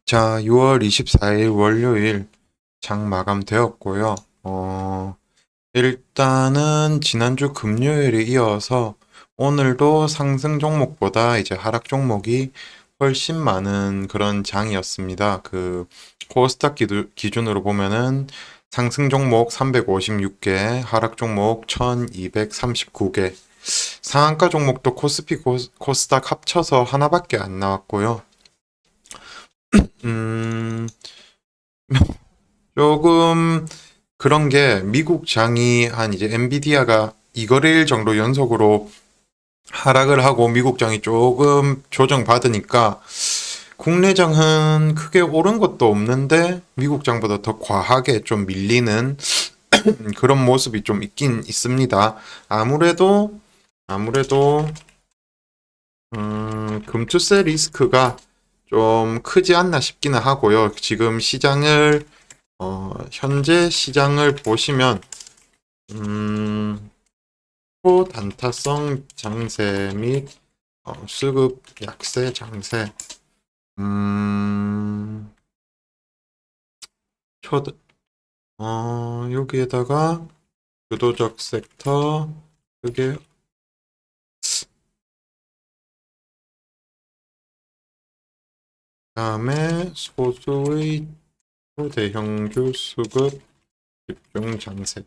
자, 6월 24일 월요일 장 마감되었고요. 일단은 지난주 금요일에 이어서 오늘도 상승 종목보다 이제 하락 종목이 훨씬 많은 그런 장이었습니다. 코스닥 기준으로 보면은 상승 종목 356개, 하락 종목 1239개, 상한가 종목도 코스피 코스닥 합쳐서 하나밖에 안 나왔고요. 음, 조금 그런 게 미국 장이 한 이제 엔비디아가 2거래일 정도 연속으로 하락을 하고 미국 장이 조금 조정받으니까 국내 장은 크게 오른 것도 없는데 미국 장보다 더 과하게 좀 밀리는 그런 모습이 좀 있긴 있습니다. 아무래도 금투세 리스크가 좀 크지 않나 싶기는 하고요. 지금 현재 시장을 보시면 음, 초단타성 장세 및 수급 약세 장세, 음, 초, 여기에다가 주도적 섹터, 그게 다음에 소수의 초대형주 수급 집중 장세.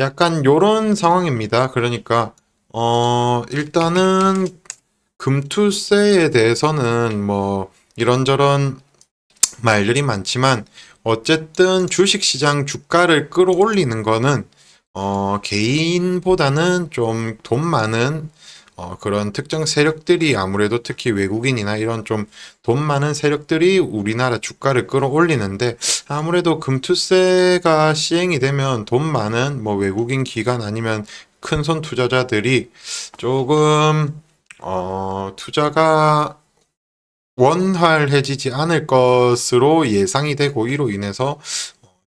약간 요런 상황입니다. 그러니까 일단은 금투세에 대해서는 뭐 이런저런 말들이 많지만 어쨌든 주식시장 주가를 끌어올리는 거는 개인보다는 좀 돈 많은 그런 특정 세력들이 아무래도 특히 외국인이나 이런 좀 돈 많은 세력들이 우리나라 주가를 끌어올리는데 아무래도 금투세가 시행이 되면 돈 많은 뭐 외국인 기관 아니면 큰손 투자자들이 조금 투자가 원활해지지 않을 것으로 예상이 되고 이로 인해서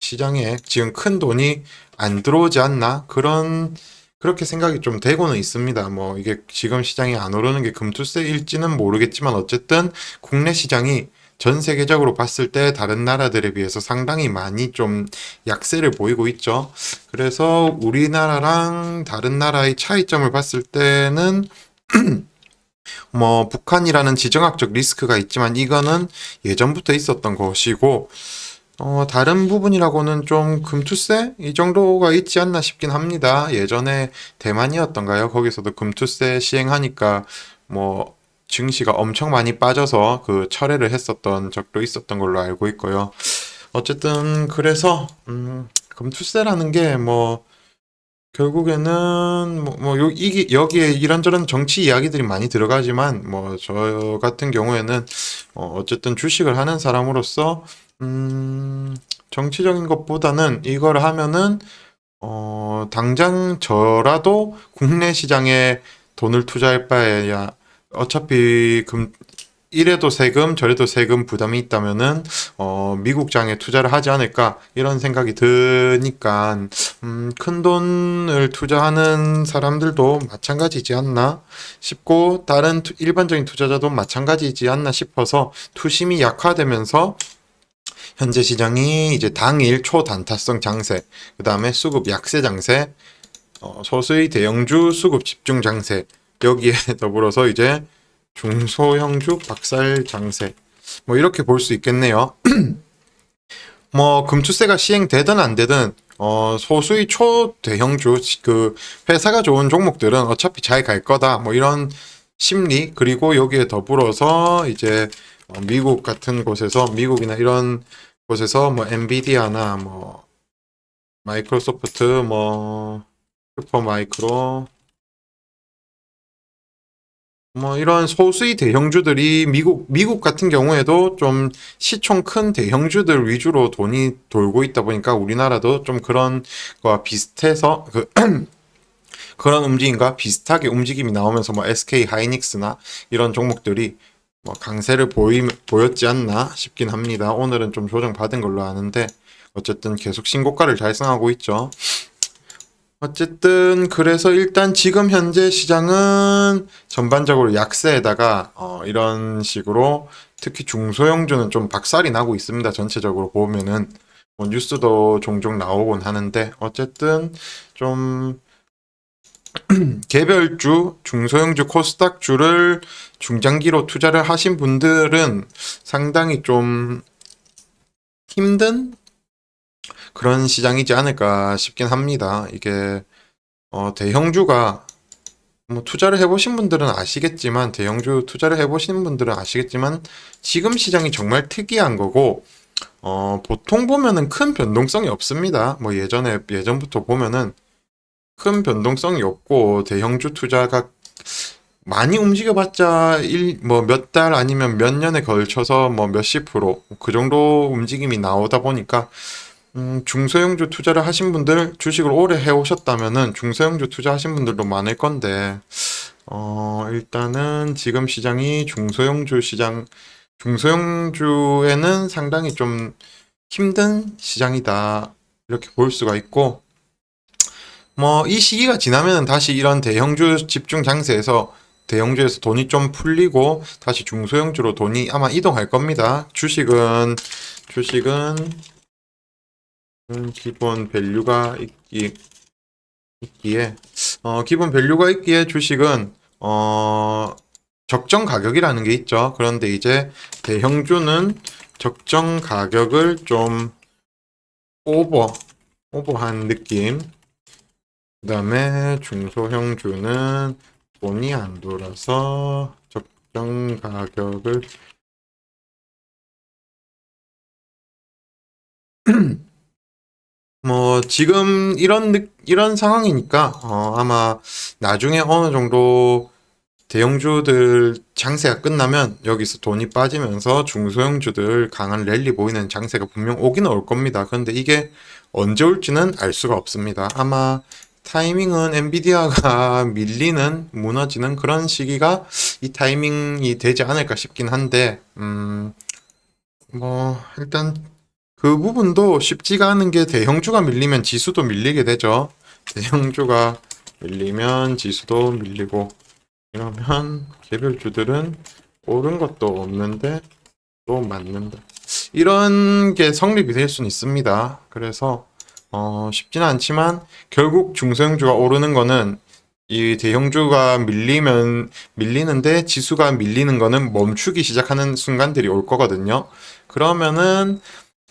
시장에 지금 큰 돈이 안 들어오지 않나 그렇게 생각이 좀 되고는 있습니다. 뭐 이게 지금 시장이 안 오르는 게 금투세일지는 모르겠지만 어쨌든 국내 시장이 전 세계적으로 봤을 때 다른 나라들에 비해서 상당히 많이 좀 약세를 보이고 있죠. 그래서 우리나라랑 다른 나라의 차이점을 봤을 때는 뭐 북한이라는 지정학적 리스크가 있지만 이거는 예전부터 있었던 것이고 다른 부분이라고는 좀 금투세 이 정도가 있지 않나 싶긴 합니다. 예전에 대만이었던가요? 거기서도 금투세 시행하니까 뭐 증시가 엄청 많이 빠져서 그 철회를 했었던 적도 있었던 걸로 알고 있고요. 어쨌든 그래서 금투세라는 게뭐 결국에는 여기에 이런저런 정치 이야기들이 많이 들어가지만 뭐 저 같은 경우에는 어쨌든 주식을 하는 사람으로서 음, 정치적인 것보다는 이걸 하면은 당장 저라도 국내 시장에 돈을 투자할 바에야 어차피 이래도 세금, 저래도 세금 부담이 있다면은, 미국 장에 투자를 하지 않을까, 이런 생각이 드니까, 큰 돈을 투자하는 사람들도 마찬가지지 않나 싶고, 다른 일반적인 투자자도 마찬가지지 않나 싶어서, 투심이 약화되면서, 현재 시장이 이제 당일 초단타성 장세, 그 다음에 수급 약세 장세, 소수의 대형주 수급 집중 장세, 여기에 더불어서 이제 중소형주 박살 장세. 뭐 이렇게 볼 수 있겠네요. 뭐 금투세가 시행되든 안 되든 소수의 초대형주 회사가 좋은 종목들은 어차피 잘 갈 거다. 뭐 이런 심리 그리고 여기에 더불어서 이제 미국 같은 곳에서 미국이나 이런 곳에서 뭐 엔비디아나 뭐 마이크로소프트 뭐 슈퍼마이크로 뭐 이런 소수의 대형주들이 미국 같은 경우에도 좀 시총 큰 대형주들 위주로 돈이 돌고 있다 보니까 우리나라도 좀 그런 거와 비슷해서 그런 움직임과 비슷하게 움직임이 나오면서 뭐 SK 하이닉스나 이런 종목들이 뭐 강세를 보였지 않나 싶긴 합니다. 오늘은 좀 조정받은 걸로 아는데 어쨌든 계속 신고가를 달성하고 있죠. 어쨌든 그래서 일단 지금 현재 시장은 전반적으로 약세에다가 이런 식으로 특히 중소형주는 좀 박살이 나고 있습니다. 전체적으로 보면은 뭐 뉴스도 종종 나오곤 하는데 어쨌든 좀 개별주, 중소형주, 코스닥주를 중장기로 투자를 하신 분들은 상당히 좀 힘든 그런 시장이지 않을까 싶긴 합니다. 이게 대형주가 뭐 투자를 해보신 분들은 아시겠지만 대형주 투자를 해보신 분들은 아시겠지만 지금 시장이 정말 특이한 거고 보통 보면은 큰 변동성이 없습니다. 뭐 예전부터 보면은 큰 변동성이 없고 대형주 투자가 많이 움직여봤자 뭐 몇 달 아니면 몇 년에 걸쳐서 뭐 몇십 프로 그 정도 움직임이 나오다 보니까 중소형주 투자를 하신 분들 주식을 오래 해오셨다면은 중소형주 투자하신 분들도 많을 건데 일단은 지금 시장이 중소형주에는 상당히 좀 힘든 시장이다 이렇게 볼 수가 있고 뭐 이 시기가 지나면 다시 이런 대형주 집중 장세에서 대형주에서 돈이 좀 풀리고 다시 중소형주로 돈이 아마 이동할 겁니다. 주식은 기본 밸류가 있기에 기본 밸류가 있기에 주식은 적정 가격이라는 게 있죠. 그런데 이제 대형주는 적정 가격을 좀 오버한 느낌. 그 다음에 중소형주는 돈이 안 돌아서 적정 가격을 뭐 지금 이런 상황이니까 아마 나중에 어느 정도 대형주들 장세가 끝나면 여기서 돈이 빠지면서 중소형주들 강한 랠리 보이는 장세가 분명 오긴 올 겁니다. 그런데 이게 언제 올지는 알 수가 없습니다. 아마 타이밍은 엔비디아가 무너지는 그런 시기가 이 타이밍이 되지 않을까 싶긴 한데, 뭐, 일단 그 부분도 쉽지가 않은 게 대형주가 밀리면 지수도 밀리게 되죠. 대형주가 밀리면 지수도 밀리고, 이러면 개별주들은 오른 것도 없는데 또 맞는다. 이런 게 성립이 될 수는 있습니다. 그래서 쉽지는 않지만 결국 중소형주가 오르는 거는 이 대형주가 밀리는데 지수가 밀리는 거는 멈추기 시작하는 순간들이 올 거거든요. 그러면은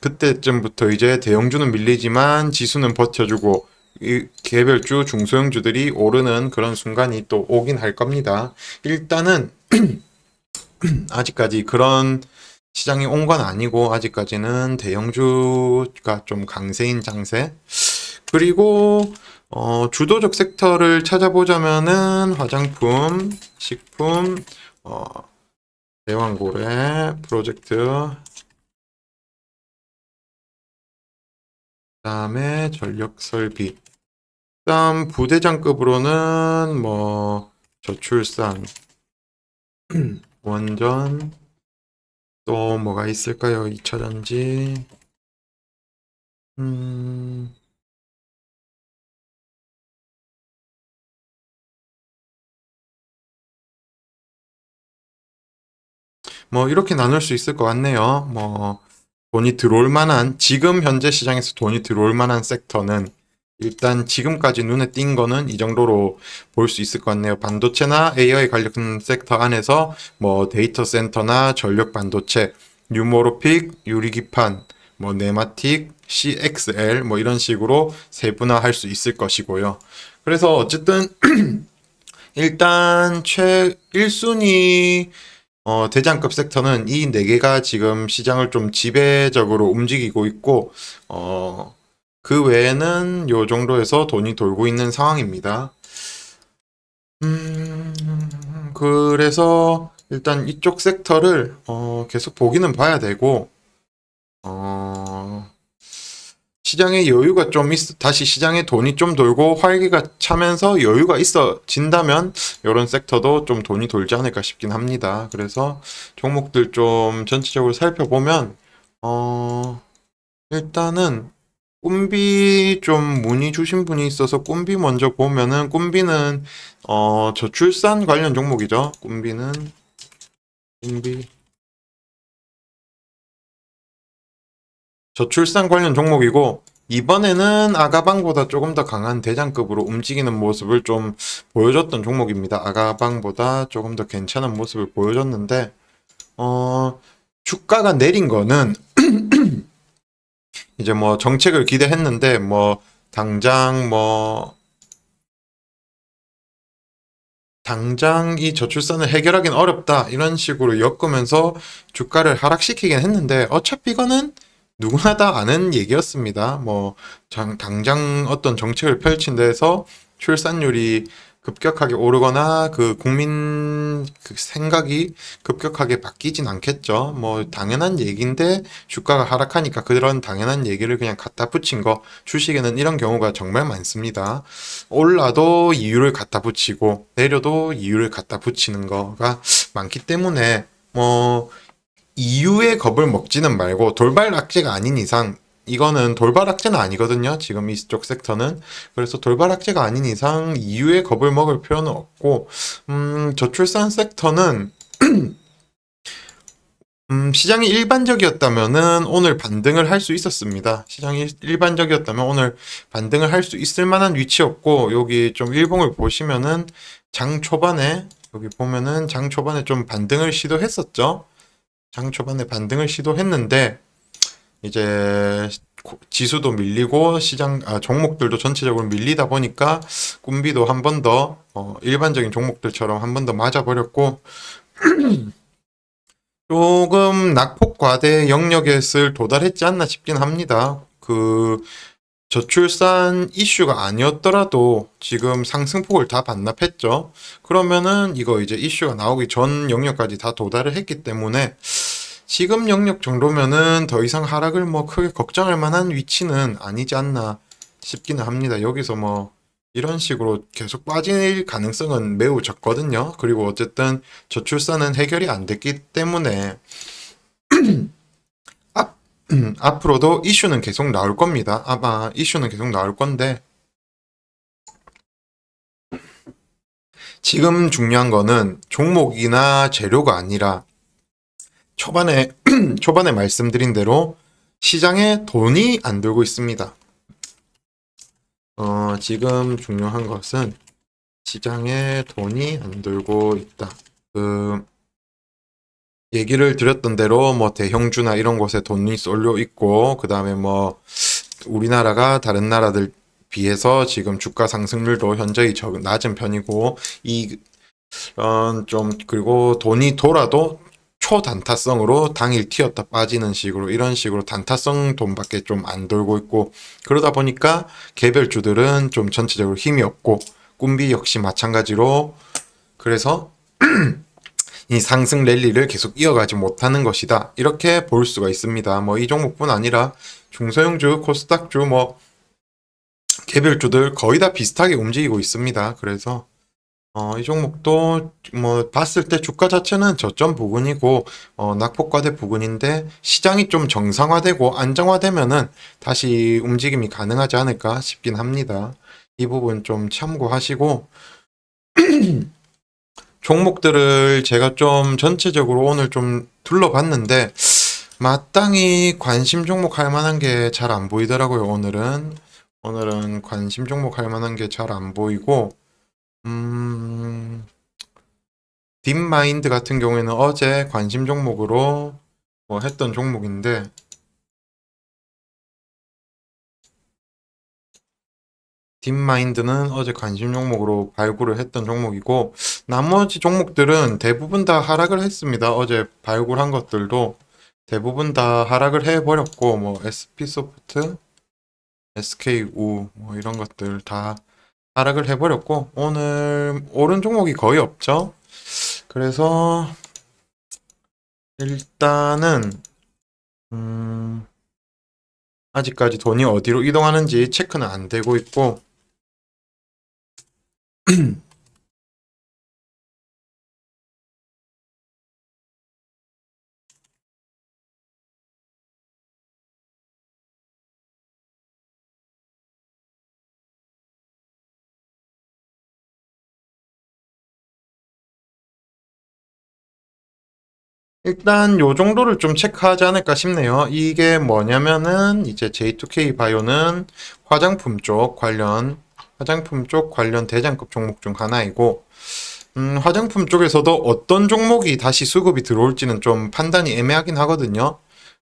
그때쯤부터 이제 대형주는 밀리지만 지수는 버텨주고 이 개별주 중소형주들이 오르는 그런 순간이 또 오긴 할 겁니다. 일단은 아직까지 그런 시장이 온 건 아니고 아직까지는 대형주가 좀 강세인 장세. 그리고 주도적 섹터를 찾아보자면은 화장품, 식품, 어, 대왕고래, 프로젝트, 그다음에 전력설비. 그다음 부대장급으로는 뭐 저출산, 원전, 또 뭐가 있을까요? 2차전지. 음, 뭐 이렇게 나눌 수 있을 것 같네요. 뭐 돈이 들어올 만한 지금 현재 시장에서 돈이 들어올 만한 섹터는 일단 지금까지 눈에 띈 거는 이 정도로 볼 수 있을 것 같네요. 반도체나 AI 관련 섹터 안에서 뭐 데이터 센터나 전력 반도체, 뉴모로픽, 유리기판, 뭐 네마틱, CXL 뭐 이런 식으로 세분화할 수 있을 것이고요. 그래서 어쨌든 일단 최 1순위 대장급 섹터는 이 네 개가 지금 시장을 좀 지배적으로 움직이고 있고, 그 외에는 요 정도에서 돈이 돌고 있는 상황입니다. 그래서 일단 이쪽 섹터를 계속 보기는 봐야 되고, 어, 시장에 여유가 좀 다시 시장에 돈이 좀 돌고 활기가 차면서 여유가 있어진다면 이런 섹터도 좀 돈이 돌지 않을까 싶긴 합니다. 그래서 종목들 좀 전체적으로 살펴보면 어, 일단은 꿈비 좀 문의 주신 분이 있어서 꿈비 먼저 보면은 꿈비는 저출산 관련 종목이죠. 꿈비 저출산 관련 종목이고 이번에는 아가방보다 조금 더 강한 대장급으로 움직이는 모습을 좀 보여줬던 종목입니다. 아가방보다 조금 더 괜찮은 모습을 보여줬는데 주가가 내린 거는 이제 뭐 정책을 기대했는데 뭐 당장 뭐 당장 이 저출산을 해결하기는 어렵다 이런 식으로 엮으면서 주가를 하락시키긴 했는데 어차피 이거는 누구나 다 아는 얘기였습니다. 뭐 당장 어떤 정책을 펼친 데에서 출산율이 급격하게 오르거나 그 국민 그 생각이 급격하게 바뀌진 않겠죠. 뭐 당연한 얘기인데 주가가 하락하니까 그런 당연한 얘기를 그냥 갖다 붙인 거 주식에는 이런 경우가 정말 많습니다. 올라도 이유를 갖다 붙이고 내려도 이유를 갖다 붙이는 거가 많기 때문에 뭐 이유의 겁을 먹지는 말고 돌발 악재가 아닌 이상 이거는 돌발 악재는 아니거든요. 지금 이쪽 섹터는. 그래서 돌발 악재가 아닌 이상 이유의 겁을 먹을 필요는 없고 저출산 섹터는 시장이 일반적이었다면은 오늘 반등을 할 수 있었습니다. 시장이 일반적이었다면 오늘 반등을 할 수 있을 만한 위치였고, 여기 좀 일봉을 보시면은 장 초반에, 여기 보면은 장 초반에 좀 반등을 시도했었죠. 장 초반에 반등을 시도했는데, 이제 지수도 밀리고 종목들도 전체적으로 밀리다 보니까 꿈비도 한 번 더, 일반적인 종목들처럼 한 번 더 맞아버렸고, 조금 낙폭과대 영역에 도달했지 않나 싶긴 합니다. 그 저출산 이슈가 아니었더라도 지금 상승폭을 다 반납했죠. 그러면은 이거 이제 이슈가 나오기 전 영역까지 다 도달을 했기 때문에 지금 영역 정도면은 더 이상 하락을 뭐 크게 걱정할 만한 위치는 아니지 않나 싶기는 합니다. 여기서 뭐 이런 식으로 계속 빠질 가능성은 매우 적거든요. 그리고 어쨌든 저출산은 해결이 안 됐기 때문에 앞, 앞으로도 이슈는 계속 나올 겁니다. 아마 이슈는 계속 나올 건데 지금 중요한 거는 종목이나 재료가 아니라 초반에 초반에 말씀드린 대로 시장에 돈이 안 들고 있습니다. 지금 중요한 것은 시장에 돈이 안 들고 있다. 그 얘기를 드렸던 대로 뭐 대형주나 이런 곳에 돈이 쏠려 있고 그 다음에 뭐 우리나라가 다른 나라들 비해서 지금 주가 상승률도 현저히 낮은 편이고 좀 그리고 돈이 돌아도 초단타성으로 당일 튀었다 빠지는 식으로 이런 식으로 단타성 돈밖에 좀 안 돌고 있고 그러다 보니까 개별주들은 좀 전체적으로 힘이 없고 꿈비 역시 마찬가지로 그래서 이 상승 랠리를 계속 이어가지 못하는 것이다. 이렇게 볼 수가 있습니다. 뭐 이 종목뿐 아니라 중소형주, 코스닥주, 뭐 개별주들 거의 다 비슷하게 움직이고 있습니다. 그래서 이 종목도 뭐 봤을 때 주가 자체는 저점 부근이고 낙폭과대 부근인데 시장이 좀 정상화되고 안정화되면은 다시 움직임이 가능하지 않을까 싶긴 합니다. 이 부분 좀 참고하시고 종목들을 제가 좀 전체적으로 오늘 좀 둘러봤는데 마땅히 관심 종목 할 만한 게 잘 안 보이더라고요. 오늘은 관심 종목 할 만한 게 잘 안 보이고 음, 딥마인드 같은 경우에는 어제 관심 종목으로 뭐 했던 종목인데 딥마인드는 어제 관심 종목으로 발굴을 했던 종목이고 나머지 종목들은 대부분 다 하락을 했습니다. 어제 발굴한 것들도 대부분 다 하락을 해버렸고 뭐 SP소프트, SK우 뭐 이런 것들 다 하락을 해버렸고 오늘 오른 종목이 거의 없죠. 그래서 일단은 음, 아직까지 돈이 어디로 이동하는지 체크는 안 되고 있고 일단 요 정도를 좀 체크하지 않을까 싶네요. 이게 뭐냐면은 이제 J2K 바이오는 화장품 쪽 관련 대장급 종목 중 하나이고, 화장품 쪽에서도 어떤 종목이 다시 수급이 들어올지는 좀 판단이 애매하긴 하거든요.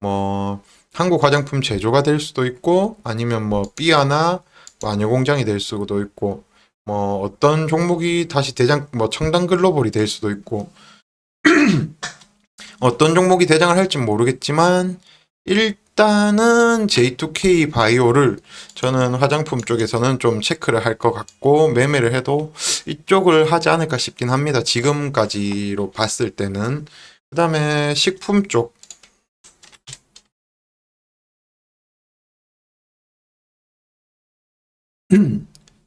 뭐 한국 화장품 제조가 될 수도 있고, 아니면 뭐 삐아나 마녀 공장이 될 수도 있고, 뭐 어떤 종목이 다시 뭐 청담 글로벌이 될 수도 있고, 어떤 종목이 대장을 할지 모르겠지만 일단은 J2K 바이오를 저는 화장품 쪽에서는 좀 체크를 할 것 같고, 매매를 해도 이쪽을 하지 않을까 싶긴 합니다. 지금까지로 봤을 때는. 그 다음에 식품 쪽.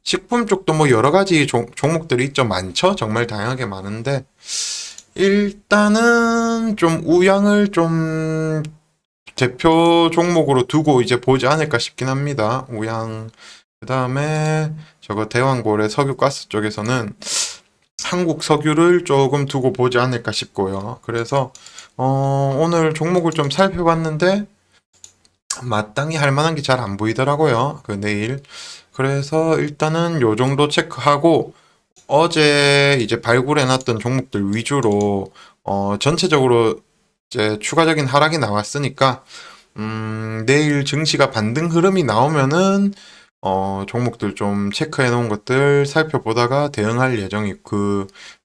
식품 쪽도 뭐 여러 가지 종목들이 있죠. 많죠. 정말 다양하게 많은데 일단은 좀 우양을 좀 대표 종목으로 두고 이제 보지 않을까 싶긴 합니다. 우양. 그 다음에 저거 대왕고래 석유가스 쪽에서는 한국 석유를 조금 두고 보지 않을까 싶고요. 그래서 오늘 종목을 좀 살펴봤는데 마땅히 할 만한 게 잘 안 보이더라고요. 그 내일. 그래서 일단은 요 정도 체크하고 어제 이제 발굴해놨던 종목들 위주로 전체적으로 이제 추가적인 하락이 나왔으니까 내일 증시가 반등 흐름이 나오면은 종목들 좀 체크해 놓은 것들 살펴보다가 대응할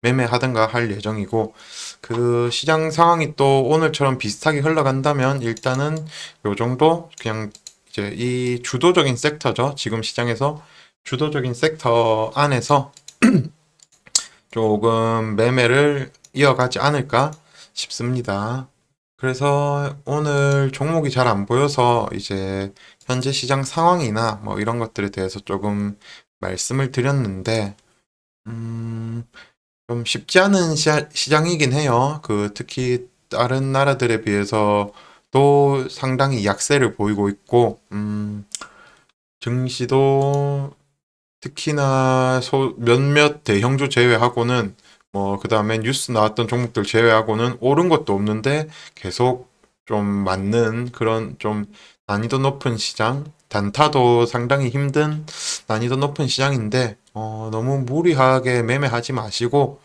매매하든가 할 예정이고, 그 시장 상황이 또 오늘처럼 비슷하게 흘러간다면 일단은 요 정도 그냥 이제 이 주도적인 섹터죠. 지금 시장에서 주도적인 섹터 안에서 조금 매매를 이어가지 않을까 싶습니다. 그래서 오늘 종목이 잘 안 보여서 이제 현재 시장 상황이나 뭐 이런 것들에 대해서 조금 말씀을 드렸는데, 음, 좀 쉽지 않은 시장이긴 해요. 특히 다른 나라들에 비해서 또 상당히 약세를 보이고 있고, 증시도 특히나 몇몇 대형주 제외하고는 뭐 그다음에 뉴스 나왔던 종목들 제외하고는 오른 것도 없는데 계속 좀 맞는 그런 좀 난이도 높은 시장, 단타도 상당히 힘든 난이도 높은 시장인데 너무 무리하게 매매하지 마시고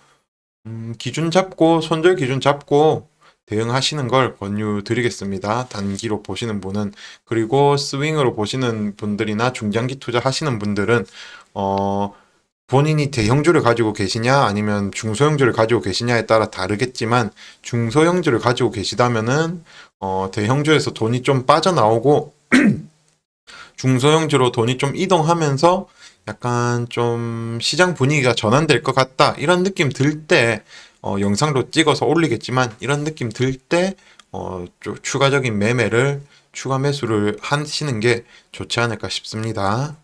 기준 잡고 손절 기준 잡고 대응하시는 걸 권유드리겠습니다. 단기로 보시는 분은. 그리고 스윙으로 보시는 분들이나 중장기 투자하시는 분들은 어, 본인이 대형주를 가지고 계시냐 아니면 중소형주를 가지고 계시냐에 따라 다르겠지만, 중소형주를 가지고 계시다면은 대형주에서 돈이 좀 빠져나오고 중소형주로 돈이 좀 이동하면서 약간 좀 시장 분위기가 전환될 것 같다, 이런 느낌 들 때 영상도 찍어서 올리겠지만, 이런 느낌 들 때 좀 추가 매수를 하시는 게 좋지 않을까 싶습니다.